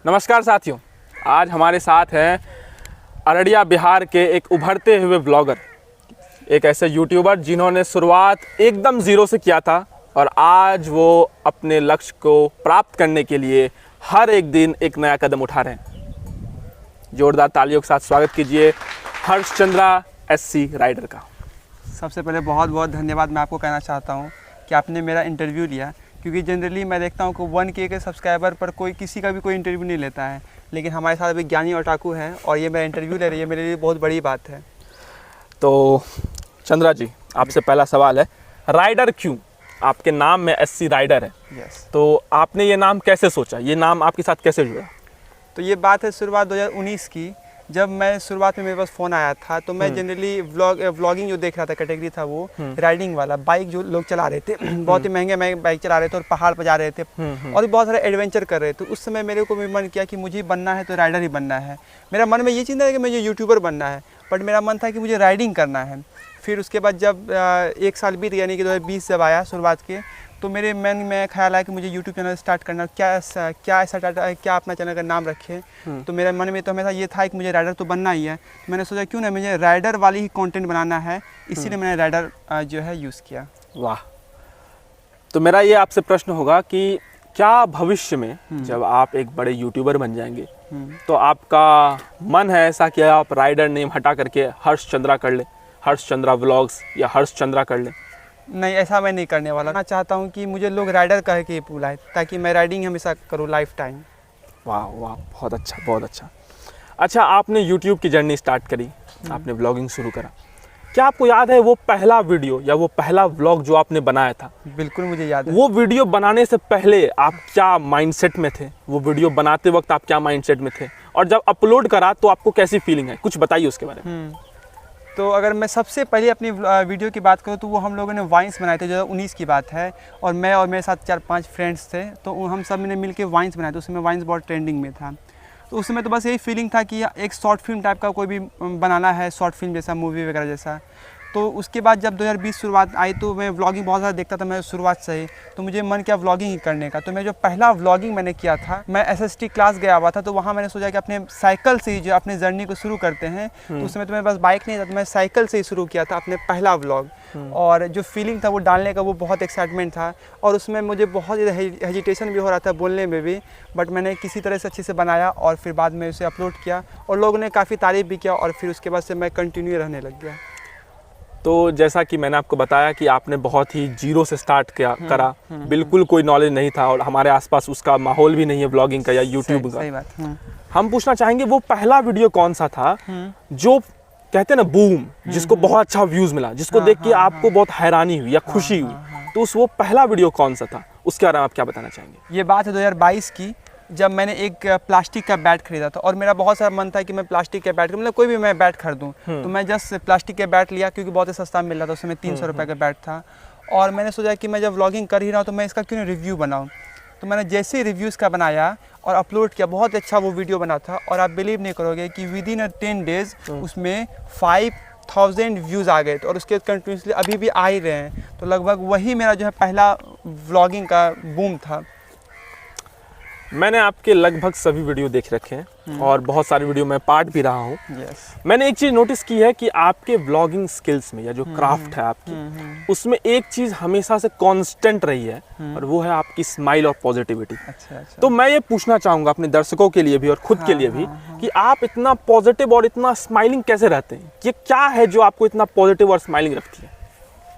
नमस्कार साथियों, आज हमारे साथ हैं अररिया बिहार के एक उभरते हुए ब्लॉगर, एक ऐसे यूट्यूबर जिन्होंने शुरुआत एकदम ज़ीरो से किया था और आज वो अपने लक्ष्य को प्राप्त करने के लिए हर एक दिन एक नया कदम उठा रहे हैं। जोरदार तालियों के साथ स्वागत कीजिए हर्षचंद्रा SC राइडर का। सबसे पहले बहुत बहुत धन्यवाद मैं आपको कहना चाहता हूँ कि आपने मेरा इंटरव्यू लिया, क्योंकि जनरली मैं देखता हूँ कि 1K के सब्सक्राइबर पर किसी का भी कोई इंटरव्यू नहीं लेता है, लेकिन हमारे साथ अभी ज्ञानी ओटाकू हैं और ये मेरा इंटरव्यू ले रही है, मेरे लिए बहुत बड़ी बात है। तो चंद्रा जी, आपसे पहला सवाल है, राइडर क्यों? आपके नाम में SC राइडर है। यस। तो आपने ये नाम कैसे सोचा? ये नाम आपके साथ कैसे जुड़ा? तो ये बात है शुरुआत 2019 की, जब मैं शुरुआत में मेरे पास फ़ोन आया था तो मैं जनरली व्लॉगिंग जो देख रहा था, कैटेगरी था वो राइडिंग वाला, बाइक जो लोग चला रहे थे बहुत ही महंगे बाइक चला रहे थे और पहाड़ पर जा रहे थे और बहुत सारे एडवेंचर कर रहे थे। उस समय मेरे को भी मन किया कि मुझे बनना है तो राइडर ही बनना है। मेरा मन में ये चिंता है कि मुझे यूट्यूबर बनना है, बट मेरा मन था कि मुझे राइडिंग करना है। फिर उसके बाद जब एक साल बीत यानी कि 2020 जब आया शुरुआत के, तो मेरे मन में ख्याल आया कि मुझे यूट्यूब चैनल स्टार्ट करना, क्या अपना चैनल का नाम रखे। तो मेरे मन में तो हमेशा ये था कि मुझे राइडर तो बनना ही है। तो मैंने सोचा क्यों ना मुझे राइडर वाली ही कंटेंट बनाना है, इसीलिए मैंने राइडर जो है यूज़ किया। वाह। तो मेरा ये आपसे प्रश्न होगा कि क्या भविष्य में जब आप एक बड़े यूट्यूबर बन जाएंगे तो आपका मन है ऐसा कि आप राइडर नेम हटा करके हर्षचंद्रा कर ले, हर्षचंद्रा व्लॉग्स या हर्षचंद्रा कर ले? नहीं, ऐसा मैं नहीं करने वाला। मैं चाहता हूँ कि मुझे लोग राइडर कह के बुलाए, ताकि मैं राइडिंग हमेशा करूँ लाइफ टाइम। वाह वाह, बहुत अच्छा बहुत अच्छा। अच्छा, आपने यूट्यूब की जर्नी स्टार्ट करी, आपने व्लॉगिंग शुरू करा। क्या आपको याद है वो पहला वीडियो या वो पहला व्लॉग जो आपने बनाया था? बिल्कुल मुझे याद है। वो वीडियो बनाने से पहले आप क्या माइंडसेट में थे? वो वीडियो बनाते वक्त आप क्या माइंडसेट में थे? और जब अपलोड करा तो आपको कैसी फीलिंग है? कुछ बताइए उसके बारे में। तो अगर मैं सबसे पहले अपनी वीडियो की बात करूँ तो वो हम लोगों ने वाइन्स बनाए थे, जो 19 की बात है, और मैं और मेरे साथ 4-5 फ्रेंड्स थे, तो हम सब ने मिलकर वाइन्स बनाए थे। उस समय वाइन्स बहुत ट्रेंडिंग में था। तो उस समय तो बस यही फीलिंग था कि एक शॉर्ट फिल्म टाइप का कोई भी बनाना है, शॉर्ट फिल्म जैसा, मूवी वगैरह जैसा। तो उसके बाद जब 2020 शुरुआत आई तो मैं व्लॉगिंग बहुत ज़्यादा देखता था मैं शुरुआत से ही, तो मुझे मन किया व्लॉगिंग ही करने का। तो मैं जो पहला व्लॉगिंग मैंने किया था, मैं SST क्लास गया हुआ था, तो वहाँ मैंने सोचा कि अपने साइकिल से ही जो अपने जर्नी को शुरू करते हैं। तो उस समय तो मेरे पास बाइक नहीं था, तो मैं साइकिल से ही शुरू किया था अपने पहला व्लॉग। और जो फीलिंग था वो डालने का, वो बहुत एक्साइटमेंट था और उसमें मुझे बहुत ज़्यादा हेजिटेशन भी हो रहा था बोलने में भी, बट मैंने किसी तरह से अच्छे से बनाया और फिर बाद में उसे अपलोड किया और लोगों ने काफ़ी तारीफ़ भी किया और फिर उसके बाद से मैं कंटिन्यू रहने लग गया। तो जैसा कि मैंने आपको बताया कि आपने बहुत ही जीरो से स्टार्ट करा, बिल्कुल कोई नॉलेज नहीं था और हमारे आसपास उसका माहौल भी नहीं है ब्लॉगिंग का या यूट्यूब का। सही बात। हम पूछना चाहेंगे वो पहला वीडियो कौन सा था जो कहते हैं ना बूम, जिसको बहुत अच्छा व्यूज मिला, जिसको देख के आपको बहुत हैरानी हुई या खुशी हुई? तो वो पहला वीडियो कौन सा था, उसके बारे में आप क्या बताना चाहेंगे? ये बात है 2022 की, जब मैंने एक प्लास्टिक का बैट खरीदा था और मेरा बहुत सारा मन था कि मैं प्लास्टिक के बैट, मतलब कोई भी मैं बैट खरीदूं। तो मैं जस्ट प्लास्टिक के बैट लिया, क्योंकि बहुत ही सस्ता मिल रहा था, उसमें 300 रुपये का बैट था। और मैंने सोचा कि मैं जब व्लॉगिंग कर ही रहा हूँ तो मैं इसका क्यों नहीं रिव्यू बनाऊँ। तो मैंने जैसे ही रिव्यूज़ का बनाया और अपलोड किया, बहुत अच्छा वो वीडियो बना था और आप बिलीव नहीं करोगे कि विदिन 10 डेज़ उसमें 5000 व्यूज़ आ गए थे और उसके कंटिन्यूसली अभी भी आ ही रहे हैं। तो लगभग वही मेरा जो है पहला व्लॉगिंग का बूम था। मैंने आपके लगभग सभी वीडियो देख रखे हैं और बहुत सारे वीडियो मैं पार्ट भी रहा हूँ। मैंने एक चीज़ नोटिस की है कि आपके व्लॉगिंग स्किल्स में या जो क्राफ्ट है आपकी, उसमें एक चीज़ हमेशा से कांस्टेंट रही है और वो है आपकी स्माइल और पॉजिटिविटी। अच्छा। तो मैं ये पूछना चाहूँगा अपने दर्शकों के लिए भी और खुद के लिए भी कि आप इतना पॉजिटिव और इतना स्माइलिंग कैसे रहते हैं? ये क्या है जो आपको इतना पॉजिटिव और स्माइलिंग रखती है?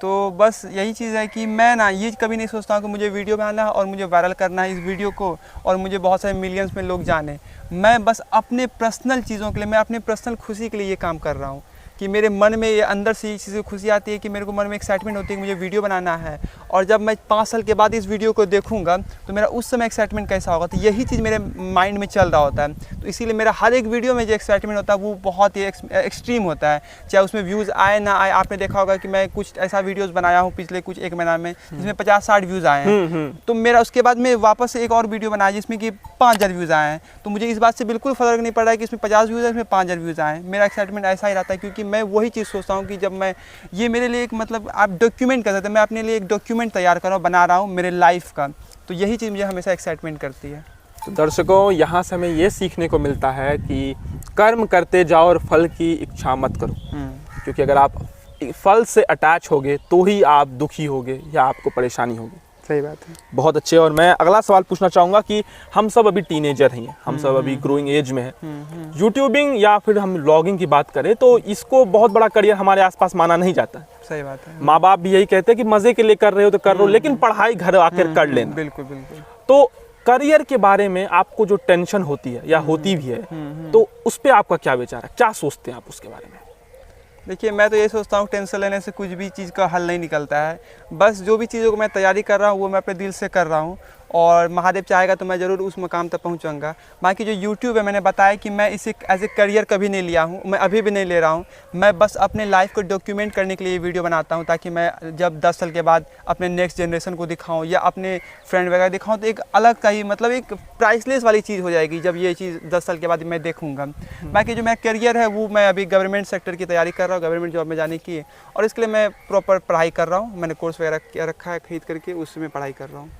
तो बस यही चीज़ है कि मैं ना ये कभी नहीं सोचता हूँ कि मुझे वीडियो बनाना है और मुझे वायरल करना है इस वीडियो को और मुझे बहुत सारे मिलियंस में लोग जाने। मैं बस अपने पर्सनल चीज़ों के लिए, मैं अपने पर्सनल खुशी के लिए ये काम कर रहा हूँ कि मेरे मन में ये अंदर से ये चीज़ें खुशी आती है कि मेरे को मन में एक्साइटमेंट होती है कि मुझे वीडियो बनाना है। और जब मैं 5 साल के बाद इस वीडियो को देखूंगा तो मेरा उस समय एक्साइटमेंट कैसा होगा, तो यही चीज़ मेरे माइंड में चल रहा होता है। तो इसीलिए मेरा हर एक वीडियो में जो एक्साइटमेंट होता है वो बहुत ही एक्सट्रीम होता है, चाहे उसमें व्यूज़ आए ना आए। आपने देखा होगा कि मैं कुछ ऐसा वीडियोज़ बनाया हूँ पिछले कुछ 1 महीना में जिसमें 50-60 व्यूज़ आए हैं, तो मेरा उसके बाद में वापस एक और वीडियो बनाया जिसमें कि 5000 व्यूज़ आए हैं। तो मुझे इस बात से बिल्कुल फ़र्क नहीं पड़ रहा है कि इसमें 50 व्यूज़ है, इसमें 5000 व्यूज़ आए हैं। मेरा एक्साइटमेंट ऐसा ही रहता है क्योंकि मैं वही चीज़ सोचता हूँ कि जब मैं ये मेरे लिए एक मतलब आप डॉक्यूमेंट कर सकते हैं, मैं अपने लिए एक डॉक्यूमेंट तैयार कर रहा हूँ, बना रहा हूँ मेरे लाइफ का। तो यही चीज़ मुझे हमेशा एक्साइटमेंट करती है। तो दर्शकों, यहाँ से हमें ये सीखने को मिलता है कि कर्म करते जाओ और फल की इच्छा मत करो, क्योंकि अगर आप फल से अटैच होगे तो ही आप दुखी होगे या आपको परेशानी होगी। सही बात है। बहुत अच्छे। और मैं अगला सवाल पूछना चाहूँगा कि हम सब अभी टीनेजर हैं, हम सब अभी ग्रोइंग एज में हैं। यूट्यूबिंग या फिर हम व्लॉगिंग की बात करें तो इसको बहुत बड़ा करियर हमारे आसपास माना नहीं जाता। सही बात है। माँ बाप भी यही कहते हैं कि मज़े के लिए कर रहे हो तो कर रहे हो, लेकिन पढ़ाई घर आकर कर लेना। बिल्कुल बिल्कुल। तो करियर के बारे में आपको जो टेंशन होती है या होती भी है, तो उस पर आपका क्या विचार है, क्या सोचते हैं आप उसके बारे में? देखिए, मैं तो ये सोचता हूँ टेंशन लेने से कुछ भी चीज़ का हल नहीं निकलता है। बस जो भी चीज़ों को मैं तैयारी कर रहा हूँ वो मैं अपने दिल से कर रहा हूँ, और महादेव चाहेगा तो मैं ज़रूर उस मुकाम तक पहुँचूँगा। बाकी जो यूट्यूब है, मैंने बताया कि मैं इसे एज ए करियर कभी नहीं लिया हूँ, मैं अभी भी नहीं ले रहा हूँ। मैं बस अपने लाइफ को डॉक्यूमेंट करने के लिए ये वीडियो बनाता हूँ, ताकि मैं जब 10 साल के बाद अपने नेक्स्ट जनरेशन को दिखाऊँ या अपने फ्रेंड वगैरह दिखाऊँ, तो एक अलग का ही मतलब एक प्राइसलेस वाली चीज़ हो जाएगी जब ये चीज़ 10 साल के बाद मैं देखूँगा। बाकी जो मेरा करियर है वो मैं अभी गवर्नमेंट सेक्टर की तैयारी कर रहा हूँ, गवर्नमेंट जॉब में जाने की, और इसके लिए मैं प्रॉपर पढ़ाई कर रहा हूँ। मैंने कोर्स वगैरह रखा है खरीद करके, उसमें पढ़ाई कर रहा हूँ।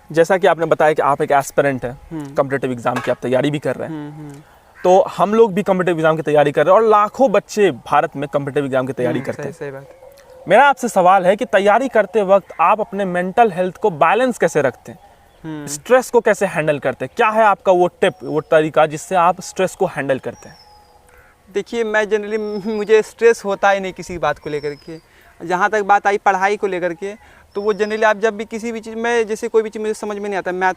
जैसा कि आपने बताया कि आप एक एस्पिरेंट हैं, कॉम्पिटिटिव एग्जाम की आप तैयारी भी कर रहे हैं, तो हम लोग भी कॉम्पिटिटिव एग्जाम की तैयारी कर रहे हैं और लाखों बच्चे भारत में कॉम्पिटिटिव एग्जाम की तैयारी करते हैं। सही बात है। मेरा आपसे सवाल है कि तैयारी करते वक्त आप अपने मेंटल हेल्थ को बैलेंस कैसे रखते हैं, स्ट्रेस को कैसे हैंडल करते हैं? क्या है आपका वो टिप, वो तरीका जिससे आप स्ट्रेस को हैंडल करते हैं? देखिए, मैं जनरली मुझे स्ट्रेस होता ही नहीं किसी बात को लेकर के। जहाँ तक बात आई पढ़ाई को लेकर के, तो वो जनरली आप जब भी किसी भी चीज़ में, जैसे कोई भी चीज़ मुझे समझ में नहीं आता, मैथ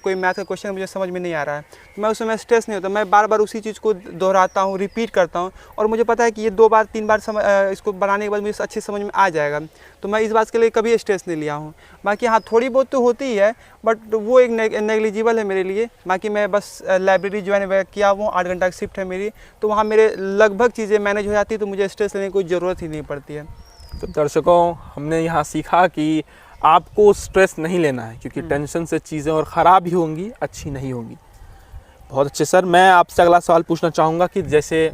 कोई मैथ का क्वेश्चन मुझे समझ में नहीं आ रहा है, तो मैं उसमें स्ट्रेस नहीं होता। मैं बार बार उसी चीज़ को दोहराता हूँ, रिपीट करता हूँ, और मुझे पता है कि ये 2 बार 3 बार इसको बनाने के बाद मुझे अच्छे समझ में आ जाएगा। तो मैं इस बात के लिए कभी स्ट्रेस नहीं लिया हूँ। बाकी हाँ, थोड़ी बहुत तो होती ही है, बट वो एक नेग्लिजिबल है मेरे लिए। बाकी मैं बस लाइब्रेरी ज्वाइन किया हुआ, 8 घंटा की शिफ्ट है मेरी, तो वहाँ मेरे लगभग चीज़ें मैनेज हो जाती है, तो मुझे स्ट्रेस लेने की कोई ज़रूरत ही नहीं पड़ती है। तो दर्शकों, हमने यहाँ सीखा कि आपको स्ट्रेस नहीं लेना है, क्योंकि टेंशन से चीज़ें और ख़राब ही होंगी, अच्छी नहीं होंगी। बहुत अच्छे सर। मैं आपसे अगला सवाल पूछना चाहूँगा कि जैसे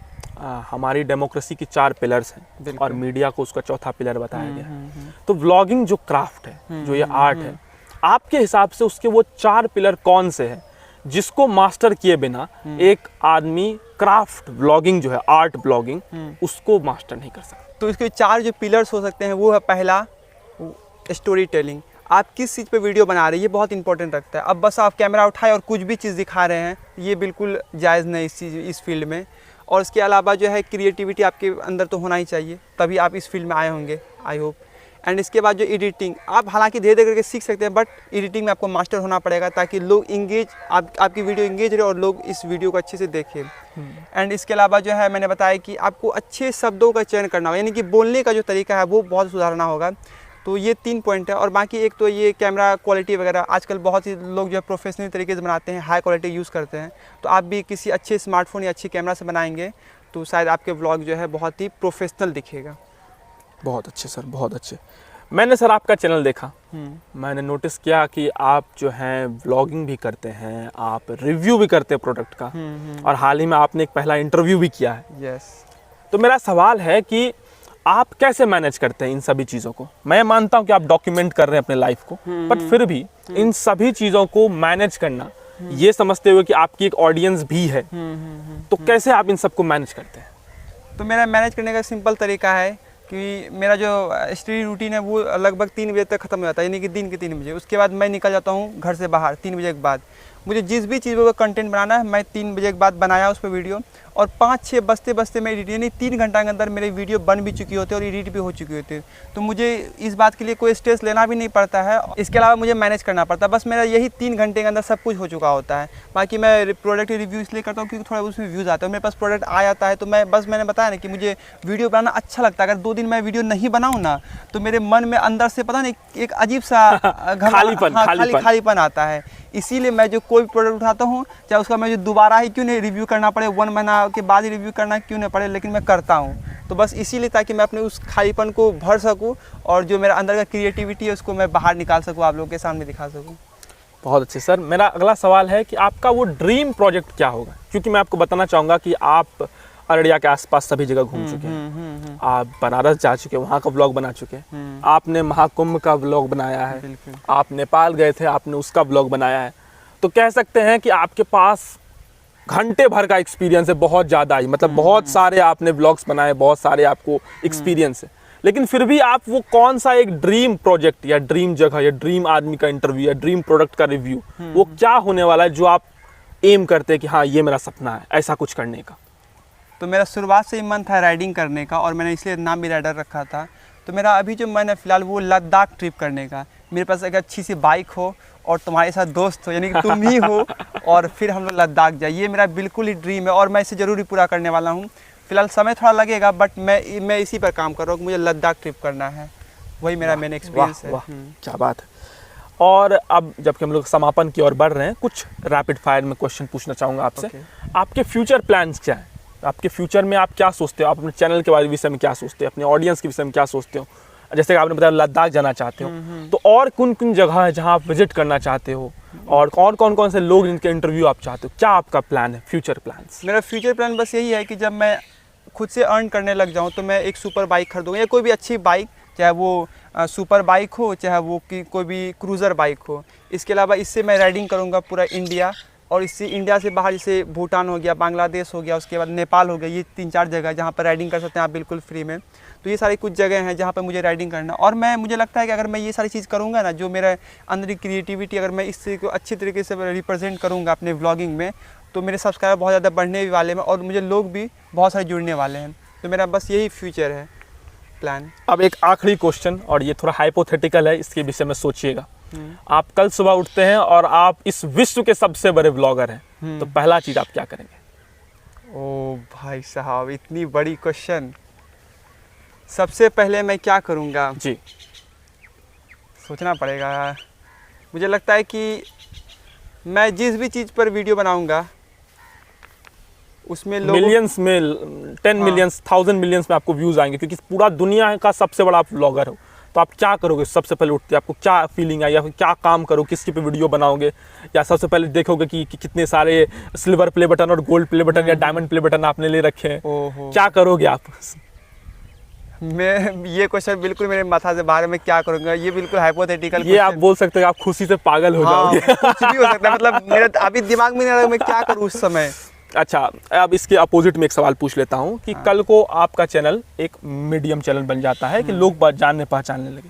हमारी डेमोक्रेसी की 4 पिलर्स हैं और मीडिया को उसका चौथा पिलर बताया गया है, तो व्लॉगिंग जो क्राफ्ट है, जो ये आर्ट है, आपके हिसाब से उसके वो 4 पिलर कौन से हैं जिसको मास्टर किए बिना एक आदमी क्राफ्ट व्लॉगिंग जो है, आर्ट व्लॉगिंग, उसको मास्टर नहीं कर सकता? तो इसके 4 जो पिलर्स हो सकते हैं वो है, पहला स्टोरी टेलिंग। आप किस चीज़ पे वीडियो बना रहे हैं, ये बहुत इंपॉर्टेंट रखता है। अब बस आप कैमरा उठाए और कुछ भी चीज़ दिखा रहे हैं, ये बिल्कुल जायज़ नहीं इस फील्ड में। और इसके अलावा जो है क्रिएटिविटी आपके अंदर तो होना ही चाहिए, तभी आप इस फील्ड में आए होंगे, आई होप। एंड इसके बाद जो एडिटिंग, आप हालांकि धीरे धीरे करके सीख सकते हैं, बट एडिटिंग में आपको मास्टर होना पड़ेगा, ताकि लोग इंगेज, आपकी वीडियो इंगेज रहे और लोग इस वीडियो को अच्छे से देखें। एंड इसके अलावा जो है, मैंने बताया कि आपको अच्छे शब्दों का चयन करना होगा, यानी कि बोलने का जो तरीका है वो बहुत सुधारना होगा। तो ये 3 पॉइंट है। और बाकी एक तो ये कैमरा क्वालिटी वगैरह, आजकल बहुत ही लोग जो है प्रोफेशनल तरीके से बनाते हैं, हाई क्वालिटी यूज़ करते हैं। तो आप भी किसी अच्छे स्मार्टफोन या अच्छी कैमरा से बनाएंगे तो शायद आपके व्लॉग जो है बहुत ही प्रोफेशनल दिखेगा। बहुत अच्छे सर, बहुत अच्छे। मैंने सर आपका चैनल देखा, मैंने नोटिस किया कि आप जो हैं व्लॉगिंग भी करते हैं, आप रिव्यू भी करते हैं प्रोडक्ट का, और हाल ही में आपने एक पहला इंटरव्यू भी किया है। यस। तो मेरा सवाल है कि आप कैसे मैनेज करते हैं इन सभी चीज़ों को? मैं मानता हूं कि आप डॉक्यूमेंट कर रहे हैं अपने लाइफ को, बट फिर भी इन सभी चीज़ों को मैनेज करना, ये समझते हुए कि आपकी एक ऑडियंस भी है, तो कैसे आप इन सबको मैनेज करते हैं? तो मेरा मैनेज करने का सिंपल तरीका है कि मेरा जो स्टडी रूटीन है वो लगभग 3 बजे तक ख़त्म हो जाता है, यानी कि दिन के 3 बजे। उसके बाद मैं निकल जाता हूँ घर से बाहर 3 बजे के बाद। मुझे जिस भी चीज़ पर कंटेंट बनाना है, मैं 3 बजे के बाद बनाया उस पर वीडियो, और 5-6 बजते मैं एडिट, यानी 3 घंटा के अंदर मेरे वीडियो बन भी चुकी होती है और एडिट भी हो चुकी होती है। तो मुझे इस बात के लिए कोई स्ट्रेस लेना भी नहीं पड़ता है। इसके अलावा मुझे मैनेज करना पड़ता है, बस मेरा यही 3 घंटे के अंदर सब कुछ हो चुका होता है। बाकी मैं प्रोडक्ट रिव्यू इसलिए करता हूँ क्योंकि थोड़ा उसमें व्यूज़ आता है, मेरे पास प्रोडक्ट आ जाता है, तो मैं बस, मैंने बताया ना कि मुझे वीडियो बनाना अच्छा लगता है। अगर 2 दिन मैं वीडियो नहीं बनाऊँ ना, तो मेरे मन में अंदर से पता नहीं एक अजीब सा खालीपन आता है। इसीलिए मैं जो कोई प्रोडक्ट उठाता हूँ, चाहे उसका मुझे दोबारा ही क्यों नहीं रिव्यू करना पड़े, 1 महीना के बाद ही रिव्यू करना क्यों नहीं पड़े, लेकिन मैं करता हूँ। तो बस इसीलिए, ताकि मैं अपने उस खालीपन को भर सकूँ और जो मेरा अंदर का क्रिएटिविटी है उसको मैं बाहर निकाल सकूँ, आप लोगों के सामने दिखा सकूँ। बहुत अच्छे सर। मेरा अगला सवाल है कि आपका वो ड्रीम प्रोजेक्ट क्या होगा? क्योंकि मैं आपको बताना चाहूँगा कि आप अररिया के आसपास सभी जगह घूम चुके हैं, आप बनारस जा चुके हैं, वहाँ का व्लॉग बना चुके हैं, आपने महाकुंभ का व्लॉग बनाया है, आप नेपाल गए थे, आपने उसका व्लॉग बनाया है। तो कह सकते हैं कि आपके पास घंटे भर का एक्सपीरियंस है, बहुत ज़्यादा ही, मतलब बहुत सारे आपने व्लॉग्स बनाए, बहुत सारे आपको एक्सपीरियंस है। लेकिन फिर भी आप वो कौन सा एक ड्रीम प्रोजेक्ट या ड्रीम जगह या ड्रीम आदमी का इंटरव्यू या ड्रीम प्रोडक्ट का रिव्यू, वो क्या होने वाला है जो आप एम करते हैं कि हाँ ये मेरा सपना है ऐसा कुछ करने का? तो मेरा शुरुआत से ही मन था राइडिंग करने का, और मैंने इसलिए नाम भी राइडर रखा था। तो मेरा अभी जो मन है फ़िलहाल वो लद्दाख ट्रिप करने का। मेरे पास एक अच्छी सी बाइक हो और तुम्हारे साथ दोस्त हो, यानी कि तुम ही हो, और फिर हम लोग लद्दाख जाए, ये मेरा बिल्कुल ही ड्रीम है और मैं इसे ज़रूर ही पूरा करने वाला हूँ। फ़िलहाल समय थोड़ा लगेगा, बट मैं इसी पर काम कर रहा हूँ कि मुझे लद्दाख ट्रिप करना है, वही मेरा मेन एक्सपीरियंस है। वाह, क्या बात है। और अब जबकि हम लोग समापन की ओर बढ़ रहे हैं, कुछ रैपिड फायर में क्वेश्चन पूछना चाहूँगा आपसे। आपके फ्यूचर प्लान्स क्या है? आपके फ्यूचर में आप क्या सोचते हो? आप अपने चैनल के बारे विषय में क्या सोचते हो? अपने ऑडियंस के विषय में क्या सोचते हो? जैसे कि आपने बताया लद्दाख जाना चाहते हो, तो और कौन कौन जगह है जहाँ आप विजिट करना चाहते हो, और कौन से लोग जिनके इंटरव्यू आप चाहते हो? क्या आपका प्लान है, फ्यूचर प्लान्स? मेरा फ्यूचर प्लान बस यही है कि जब मैं खुद से अर्न करने लग जाऊँ तो मैं एक सुपर बाइक खरीदूँगा, या कोई भी अच्छी बाइक, चाहे वो सुपर बाइक हो, चाहे वो कोई भी क्रूज़र बाइक हो। इसके अलावा इससे मैं राइडिंग करूँगा पूरा इंडिया, और इससे इंडिया से बाहर जैसे भूटान हो गया, बांग्लादेश हो गया, उसके बाद नेपाल हो गया, ये 3-4 जगह जहाँ पर राइडिंग कर सकते हैं आप बिल्कुल फ्री में। तो ये सारी कुछ जगह हैं जहाँ पर मुझे राइडिंग करना, और मुझे लगता है कि अगर मैं ये सारी चीज़ करूँगा ना, जो मेरा अंदर की क्रिएटिविटी, अगर मैं इससे को अच्छी तरीके से रिप्रेजेंट करूँगा अपने व्लॉगिंग में, तो मेरे सब्सक्राइबर बहुत ज़्यादा बढ़ने भी वाले हैं और मुझे लोग भी बहुत सारे जुड़ने वाले हैं। तो मेरा बस यही फ्यूचर है प्लान। अब एक आखिरी क्वेश्चन, और ये थोड़ा हाइपोथेटिकल है, इसके विषय में सोचिएगा। आप कल सुबह उठते हैं और आप इस विश्व के सबसे बड़े ब्लॉगर हैं, तो पहला चीज़ आप क्या करेंगे? ओ भाई साहब, इतनी बड़ी क्वेश्चन। सबसे पहले मैं क्या करूँगा जी, सोचना पड़ेगा। मुझे लगता है कि मैं जिस भी चीज़ पर वीडियो बनाऊँगा उसमें लोग मिलियंस में, 10 मिलियंस, 1000 मिलियंस में आपको व्यूज़ आएंगे, क्योंकि पूरा दुनिया का सबसे बड़ा आप व्लॉगर हो। तो आप क्या करोगे सबसे पहले उठते? आपको क्या फीलिंग आई, या फिर क्या काम करो, किसके पे वीडियो बनाओगे, या सबसे पहले देखोगे कि कितने सारे सिल्वर प्ले बटन और गोल्ड प्ले बटन या डायमंड प्ले बटन आपने ले रखे हैं? ओहो, क्या करोगे आप? मैं ये क्वेश्चन बिल्कुल मेरे माथा से बाहर में क्या करूँगा, ये बिल्कुल हाइपोथेटिकल। ये आप बोल सकते हो आप खुशी से पागल हो जाओगे। कुछ भी हो सकता है, मतलब मेरे अभी दिमाग में नहीं आ रहा मैं क्या करूँ उस समय। अच्छा, अब इसके अपोजिट में एक सवाल पूछ लेता हूँ कि कल को आपका चैनल एक मीडियम चैनल बन जाता है कि लोग जानने पहचानने लगे,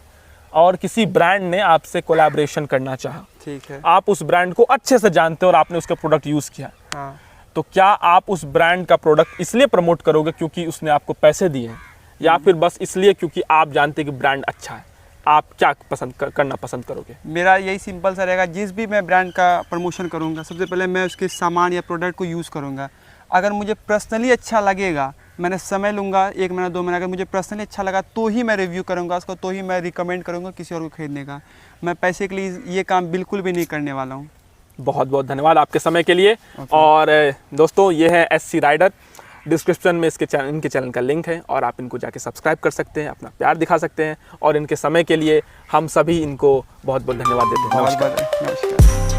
और किसी ब्रांड ने आपसे कोलैबोरेशन करना चाहा, ठीक है, आप उस ब्रांड को अच्छे से जानते हो और आपने उसका प्रोडक्ट यूज़ किया, हाँ, तो क्या आप उस ब्रांड का प्रोडक्ट इसलिए प्रमोट करोगे क्योंकि उसने आपको पैसे दिए हैं, या फिर बस इसलिए क्योंकि आप जानते हैं कि ब्रांड अच्छा है? आप क्या करना पसंद करोगे? मेरा यही सिंपल सा रहेगा, जिस भी मैं ब्रांड का प्रमोशन करूँगा सबसे पहले मैं उसके सामान या प्रोडक्ट को यूज़ करूँगा। अगर मुझे पर्सनली अच्छा लगेगा, मैंने समय लूँगा 1 महीना 2 महीना, अगर मुझे पर्सनली अच्छा लगा तो ही मैं रिव्यू करूँगा उसको, तो ही मैं रिकमेंड करूँगा किसी और को खरीदने का। मैं पैसे के लिए ये काम बिल्कुल भी नहीं करने वाला हूँ। बहुत बहुत धन्यवाद आपके समय के लिए। और दोस्तों, ये है SC राइडर। डिस्क्रिप्शन में इनके चैनल का लिंक है, और आप इनको जाके सब्सक्राइब कर सकते हैं, अपना प्यार दिखा सकते हैं, और इनके समय के लिए हम सभी इनको बहुत बहुत धन्यवाद देते हैं। नमस्कार।